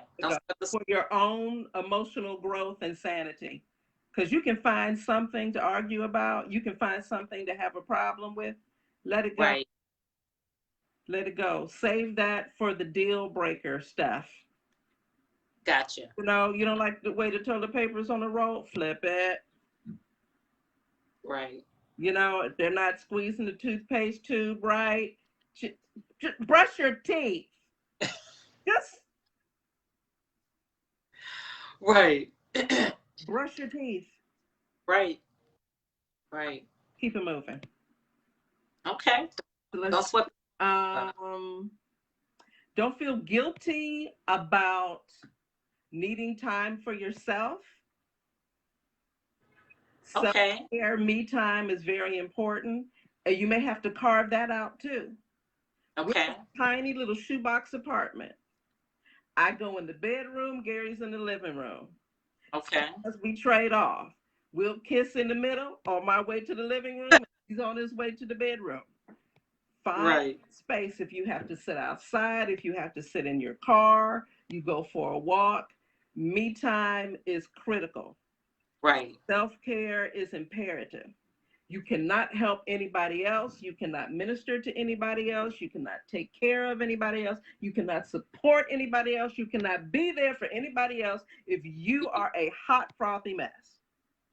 For your own emotional growth and sanity. Because you can find something to argue about. You can find something to have a problem with. Let it go. Right. Let it go. Save that for the deal breaker stuff. Gotcha. You don't like the way the toilet paper is on the roll? Flip it. Right. If they're not squeezing the toothpaste tube right, just brush your teeth. Just Right. Brush your teeth. Right. Right. Keep it moving. Okay. So Don't let's sweat. don't feel guilty about needing time for yourself. Okay. Self-care, me time is very important. And you may have to carve that out too. We're Okay. a tiny little shoebox apartment. I go in the bedroom, Gary's in the living room. Okay. As we trade off, we'll kiss in the middle on my way to the living room. He's on his way to the bedroom. Find Right. space. If you have to sit outside, if you have to sit in your car, you go for a walk. Me time is critical. Right. Self-care is imperative. You cannot help anybody else. You cannot minister to anybody else. You cannot take care of anybody else. You cannot support anybody else. You cannot be there for anybody else if you are a hot, frothy mess.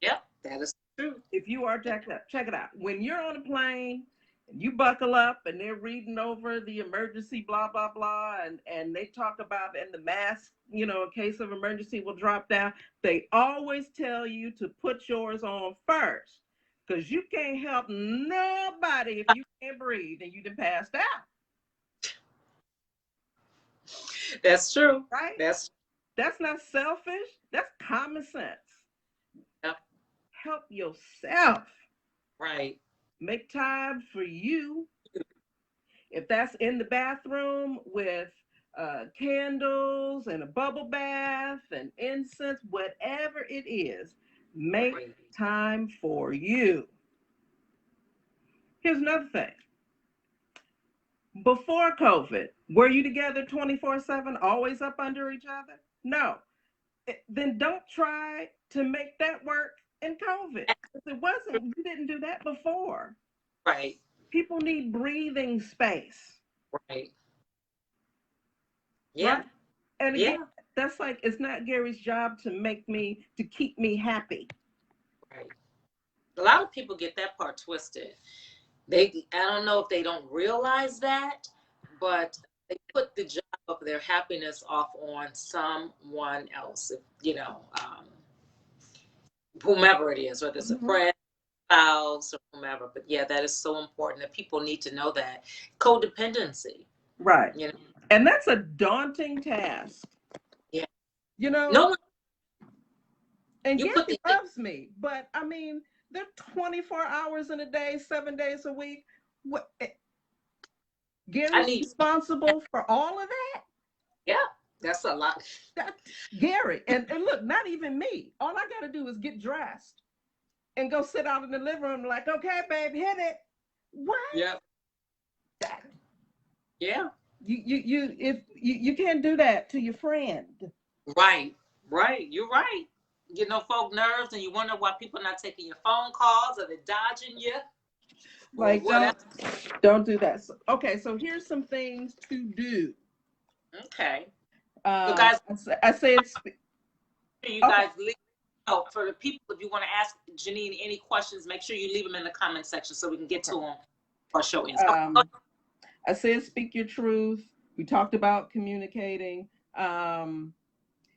Yep. That is true. If you are jacked up, check it out. When you're on a plane and you buckle up and they're reading over the emergency, blah, blah, blah, and they talk about, and the mask, you know, in case of emergency will drop down, they always tell you to put yours on first. Because you can't help nobody if you can't breathe and you done passed out. That's true. Right? That's not selfish. That's common sense. yep. Help yourself. Right. Make time for you. If that's in the bathroom with candles and a bubble bath and incense, whatever it is, make Right. time for you. Here's another thing. Before COVID, were you together 24/7, always up under each other? No. Then don't try to make that work in COVID. If it wasn't, you didn't do that before. Right. People need breathing space. Right. Yeah. Right? And Yeah. again, that's like, it's not Gary's job to keep me happy. Right. A lot of people get that part twisted. I don't know if they don't realize that, but they put the job of their happiness off on someone else. If, you know, whomever it is, whether it's a friend, spouse, or whomever. But yeah, that is so important that people need to know that codependency. Right. You know. And that's a daunting task. Yeah. You know. No one. And Gary loves me, but I mean, they're 24 hours in a day, 7 days a week. Gary's responsible for all of that? Yeah, that's a lot. Gary, and look, not even me. All I got to do is get dressed and go sit out in the living room like, okay, babe, hit it. What? Yeah. Yeah. You can't do that to your friend. Right. Right. You're right. You know, folk nerves, and you wonder why people are not taking your phone calls, or they're dodging you. Like, don't do that. Okay, so here's some things to do. Okay. So guys, I say it's. You guys leave. Oh, for the people, if you want to ask Jenean any questions, make sure you leave them in the comment section so we can get to them or show answers. I said speak your truth. We talked about communicating.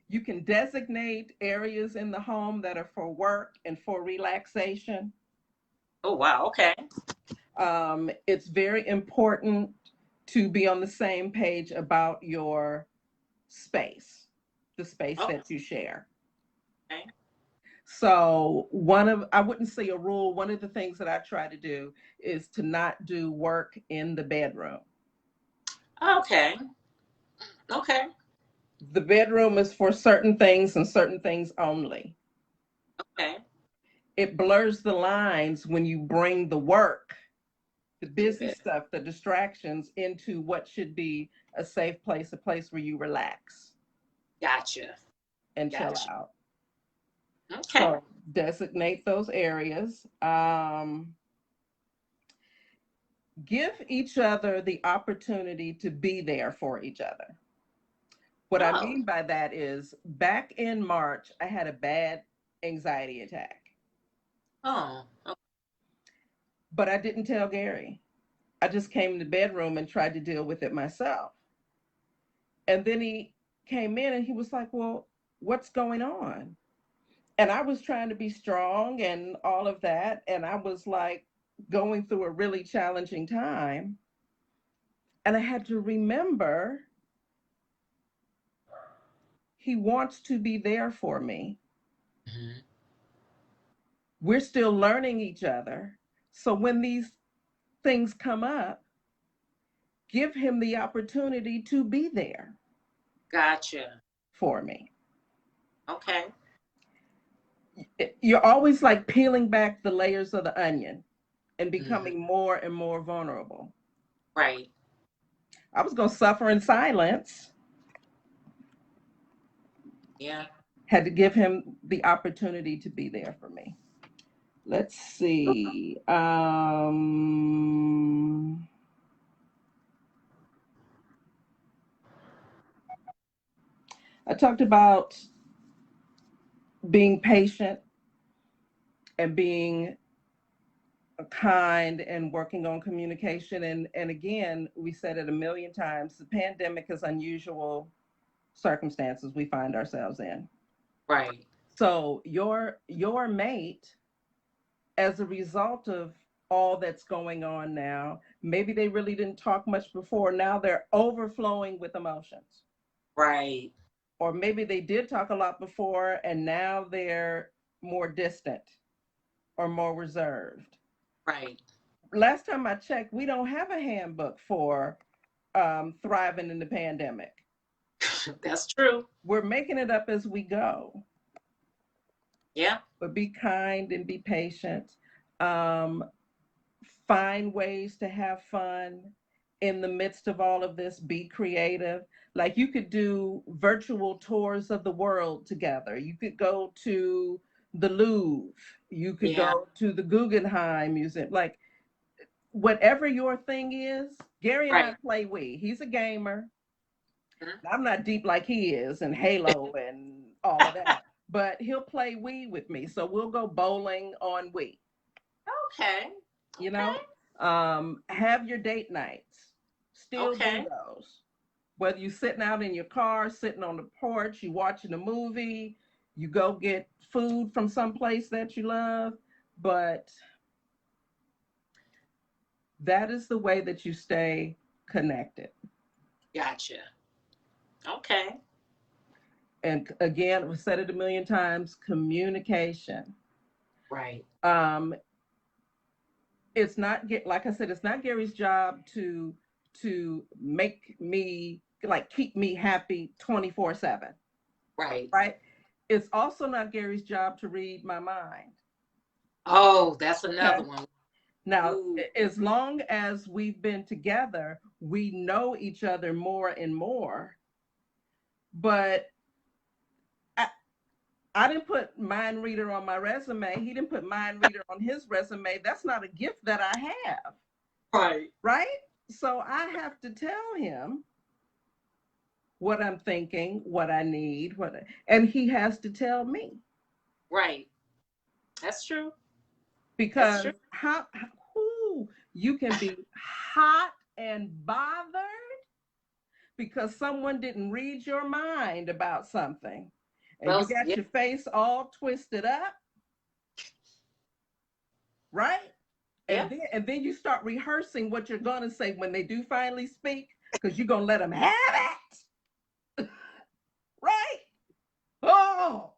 You can designate areas in the home that are for work and for relaxation. Oh, wow. Okay. It's very important to be on the same page about your space, the space that you share. Okay. So I wouldn't say a rule, one of the things that I try to do is to not do work in the bedroom. Okay. Okay. The bedroom is for certain things and certain things only. Okay. It blurs the lines when you bring the work, the busy stuff, the distractions into what should be a safe place, a place where you relax. Gotcha. And chill out. Okay. So designate those areas. Give each other the opportunity to be there for each other. What I mean by that is, back in March, I had a bad anxiety attack. Oh. Okay. But I didn't tell Gary. I just came in the bedroom and tried to deal with it myself. And then he came in and he was like, well, what's going on? And I was trying to be strong and all of that. And I was like going through a really challenging time. And I had to remember he wants to be there for me. Mm-hmm. We're still learning each other. So when these things come up, give him the opportunity to be there Gotcha. for me. Okay. You're always like peeling back the layers of the onion and Mm-hmm. becoming more and more vulnerable. Right. I was going to suffer in silence. Yeah. Had to give him the opportunity to be there for me. Let's see. I talked about being patient and being kind and working on communication. And again, we said it a million times, the pandemic is unusual circumstances we find ourselves in. Right. So your mate, as a result of all that's going on now, maybe they really didn't talk much before. Now they're overflowing with emotions. Right. Or maybe they did talk a lot before and now they're more distant or more reserved. Right. Last time I checked, we don't have a handbook for thriving in the pandemic. That's true. We're making it up as we go. Yeah. But be kind and be patient. Um, find ways to have fun in the midst of all of this. Be creative. Like you could do virtual tours of the world together. You could go to the Louvre. You could Yeah. go to the Guggenheim Museum. Like whatever your thing is, Gary and I Right. play Wii. He's a gamer. Mhm. I'm not deep like he is and Halo and all of that, but he'll play Wii with me. So we'll go bowling on Wii. Okay. You Okay. know, have your date nights. Still do Okay. those. Whether you're sitting out in your car, sitting on the porch, you watching a movie, you go get food from someplace that you love, but that is the way that you stay connected. Gotcha. Okay. And again, we said it a million times, communication. Right. Um, it's not like I said, it's not Gary's job to make me like keep me happy 24/7. Right. Right? It's also not Gary's job to read my mind. Oh, that's Okay. another one. Now, Ooh. as long as we've been together, we know each other more and more. But I, I didn't put mind reader on my resume. He didn't put mind reader on his resume. That's not a gift that I have. Right. Right? So I have to tell him what I'm thinking, what I need, and he has to tell me. Right. That's true. That's Because true. who you can be hot and bothered because someone didn't read your mind about something and you Well, got yeah. your face all twisted up, right? Yeah. And then you start rehearsing what you're going to say when they do finally speak because you're going to let them have it, right? Oh,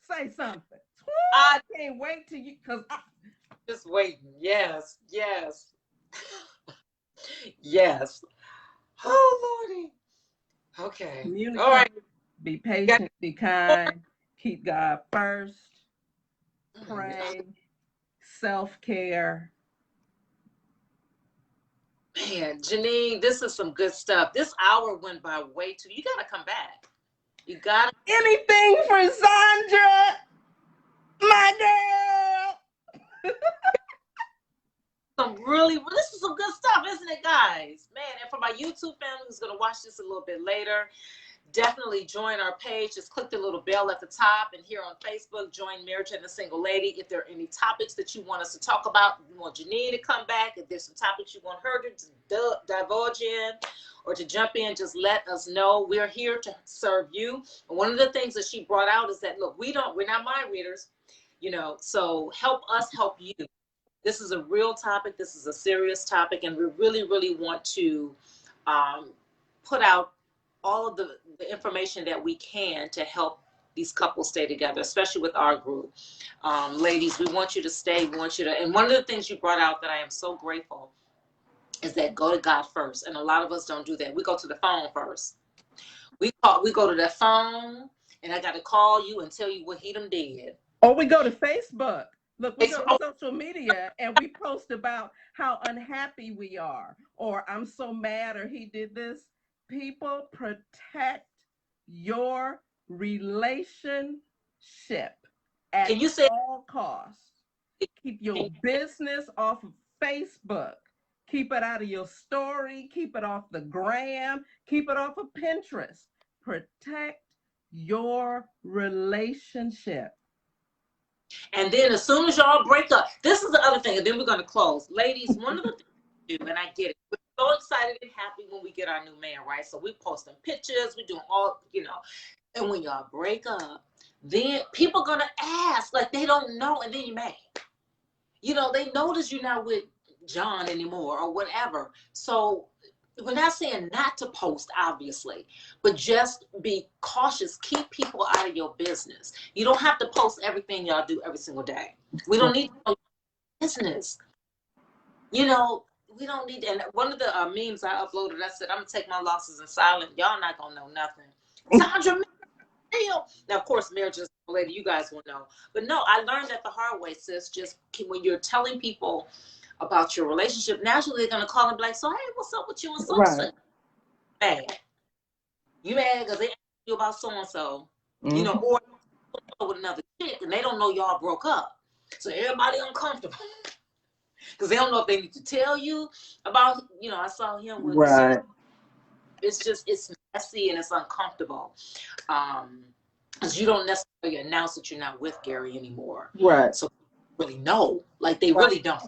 say something. I I can't wait till you, because just waiting. Yes. Yes. Yes. Oh, Lordy. Okay. All right. communicate, be Got patient, be kind, keep God first, pray, self-care. Man, Jenean, this is some good stuff. This hour went by way too. You got to come back. You got to. Anything for Zondra, my girl. This is some good stuff, isn't it, guys? Man, and for my YouTube family who's going to watch this a little bit later, definitely join our page. Just click the little bell at the top, and here on Facebook, join Marriage and the Single Lady. If there are any topics that you want us to talk about, you want Jenean to come back, if there's some topics you want her to divulge in or to jump in, just let us know. We're here to serve you. And one of the things that she brought out is that, look, we're not mind readers, you know, so help us help you. This is a real topic. This is a serious topic, and we really, really want to put out all of the information that we can to help these couples stay together, especially with our group. Ladies, we want you to stay. We want you to, and one of the things you brought out that I am so grateful is that go to God first. And a lot of us don't do that. We go to the phone first. We go to that phone, and I got to call you and tell you what he done did. Or we go to Facebook. Look, we go to social media and we post about how unhappy we are, or I'm so mad, or he did this. People, protect your relationship at all costs. Keep your business off of Facebook. Keep it out of your story. Keep it off the gram. Keep it off of Pinterest. Protect your relationship. And then as soon as y'all break up, this is the other thing, and then we're going to close. Ladies, one of the things we do, and I get it, we're so excited and happy when we get our new man, right? So we posting pictures, we doing all, you know, and when y'all break up, then people are going to ask, like they don't know, and then you're mad. You know, they notice you're not with John anymore or whatever. So we're not saying not to post, obviously, but just be cautious. Keep people out of your business. You don't have to post everything y'all do every single day. We don't need to know business. You know, we don't need, and one of the memes I uploaded, I said, I'm going to take my losses in silent. Y'all not going to know nothing. Zondra, now, of course, Marriage is Lady, you guys will know. But no, I learned that the hard way, sis. Just when you're telling people about your relationship, naturally they're going to call and be like, so, hey, what's up with you and so-and-so? Mad. You mad because they asked you about so-and-so, you know, or with another chick, and they don't know y'all broke up. So everybody uncomfortable. Because they don't know if they need to tell you about, you know, I saw him with it's just, it's messy and it's uncomfortable. Because you don't necessarily announce that you're not with Gary anymore. Right. So really know. Like they really don't.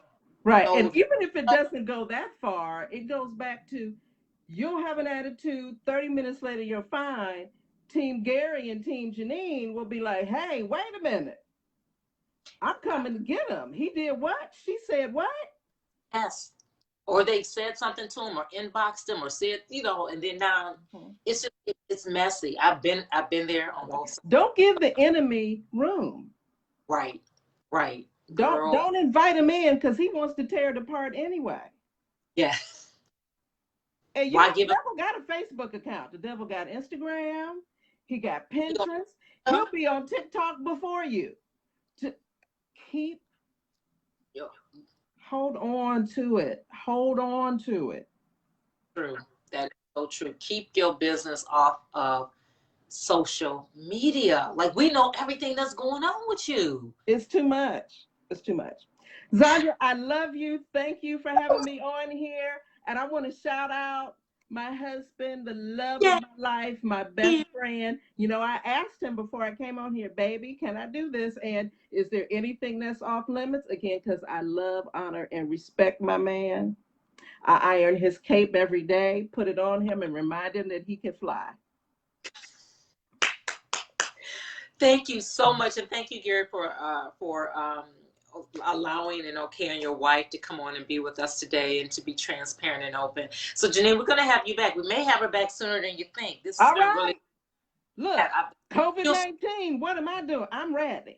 Right. And even if it doesn't go that far, it goes back to you'll have an attitude, 30 minutes later you're fine. Team Gary and Team Jenean will be like, hey, wait a minute. I'm coming to get him. He did what? She said what? Yes. Or they said something to him or inboxed him or said, you know, and then now it's just, it's messy. I've been there on both sides. Don't give the enemy room. Right. Right. Don't invite him in because he wants to tear it apart anyway. Yeah. And the devil got a Facebook account. The devil got Instagram. He got Pinterest. He'll be on TikTok before you. To keep hold on to it. Hold on to it. True. That is so true. Keep your business off of social media. Like we know everything that's going on with you. It's too much. It's too much. Zondra, I love you. Thank you for having me on here. And I want to shout out my husband, the love of my life, my best friend. You know, I asked him before I came on here, baby, can I do this? And is there anything that's off limits? Again, because I love, honor, and respect my man. I iron his cape every day, put it on him, and remind him that he can fly. Thank you so much. And thank you, Gary, for allowing and okaying your wife to come on and be with us today and to be transparent and open. So, Jenean, we're going to have you back. We may have her back sooner than you think. This is really... Look, COVID-19, what am I doing? I'm ready.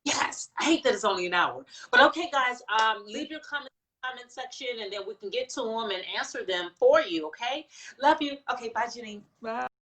Yes. I hate that it's only an hour. But okay, guys, leave your comments in the comment section and then we can get to them and answer them for you, okay? Love you. Okay, bye, Jenean. Bye.